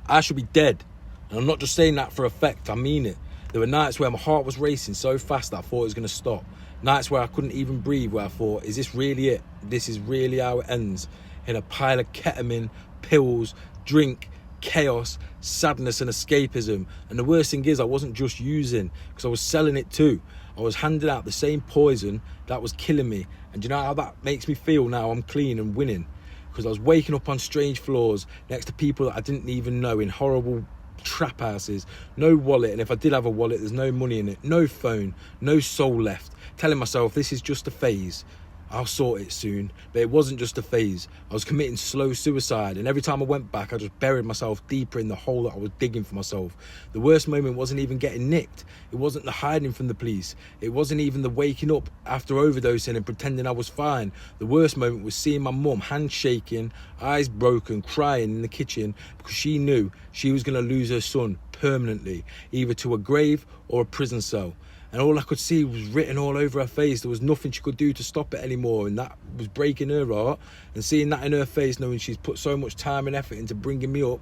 I should be dead. And I'm not just saying that for effect, I mean it. There were nights where my heart was racing so fast that I thought it was going to stop. Nights where I couldn't even breathe, where I thought, is this really it? This is really how it ends? In a pile of ketamine, pills, drink, chaos, sadness and escapism. And the worst thing is I wasn't just using, because I was selling it too. I was handing out the same poison that was killing me. And do you know how that makes me feel now I'm clean and winning? Because I was waking up on strange floors next to people that I didn't even know, in horrible trap houses, no wallet, and if I did have a wallet, there's no money in it, no phone, no soul left, telling myself this is just a phase, I'll sort it soon. But it wasn't just a phase. I was committing slow suicide, and every time I went back I just buried myself deeper in the hole that I was digging for myself. The worst moment wasn't even getting nicked. It wasn't the hiding from the police. It wasn't even the waking up after overdosing and pretending I was fine. The worst moment was seeing my mum, hands shaking, eyes broken, crying in the kitchen because she knew she was going to lose her son permanently, either to a grave or a prison cell. And all I could see was written all over her face. There was nothing she could do to stop it anymore, and that was breaking her heart. And seeing that in her face, knowing she's put so much time and effort into bringing me up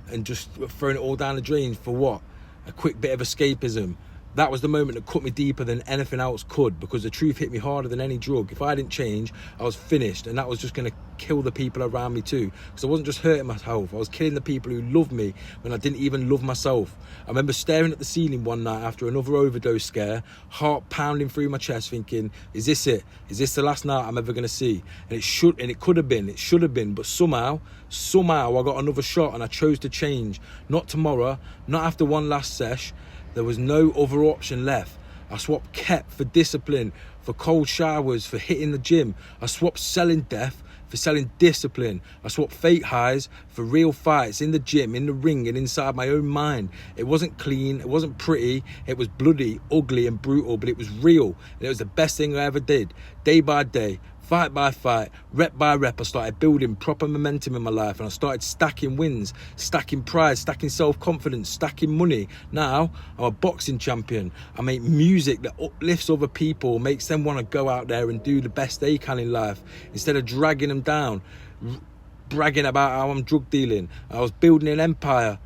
and just throwing it all down the drain for what? A quick bit of escapism. That was the moment that cut me deeper than anything else could, because the truth hit me harder than any drug. If I didn't change, I was finished, and that was just going to kill the people around me too. Because I wasn't just hurting myself, I was killing the people who loved me when I didn't even love myself. I remember staring at the ceiling one night after another overdose scare, heart pounding through my chest, thinking, is this it? Is this the last night I'm ever going to see? And it could have been, it should have been, but somehow I got another shot, and I chose to change. Not tomorrow, not after one last sesh. There was no other option left. I swapped KEP for discipline, for cold showers, for hitting the gym. I swapped selling death for selling discipline. I swapped fake highs for real fights in the gym, in the ring, and inside my own mind. It wasn't clean, it wasn't pretty, it was bloody, ugly and brutal, but it was real. And it was the best thing I ever did. Day by day, fight by fight, rep by rep, I started building proper momentum in my life, and I started stacking wins, stacking pride, stacking self-confidence, stacking money. Now, I'm a boxing champion. I make music that uplifts other people, makes them want to go out there and do the best they can in life, instead of dragging them down, bragging about how I'm drug dealing. I was building an empire.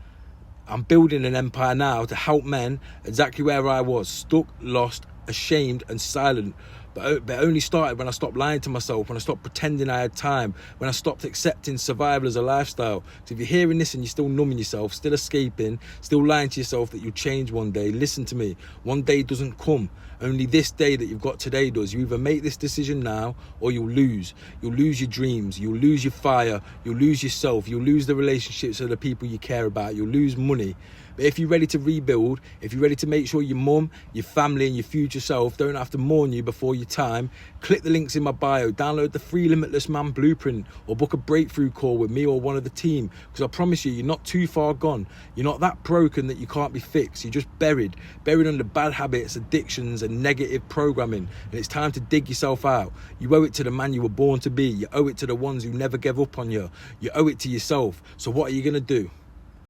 I'm building an empire now to help men exactly where I was, stuck, lost, ashamed and silent. But it only started when I stopped lying to myself, when I stopped pretending I had time, when I stopped accepting survival as a lifestyle. So if you're hearing this and you're still numbing yourself, still escaping, still lying to yourself that you'll change one day, listen to me. One day doesn't come. Only this day that you've got today does. You either make this decision now or you'll lose. You'll lose your dreams. You'll lose your fire. You'll lose yourself. You'll lose the relationships of the people you care about. You'll lose money. But if you're ready to rebuild, if you're ready to make sure your mum, your family and your future self don't have to mourn you before your time, click the links in my bio, download the free Limitless Man Blueprint, or book a breakthrough call with me or one of the team. Because I promise you, you're not too far gone. You're not that broken that you can't be fixed. You're just buried under bad habits, addictions and negative programming. And it's time to dig yourself out. You owe it to the man you were born to be. You owe it to the ones who never gave up on you. You owe it to yourself. So what are you going to do?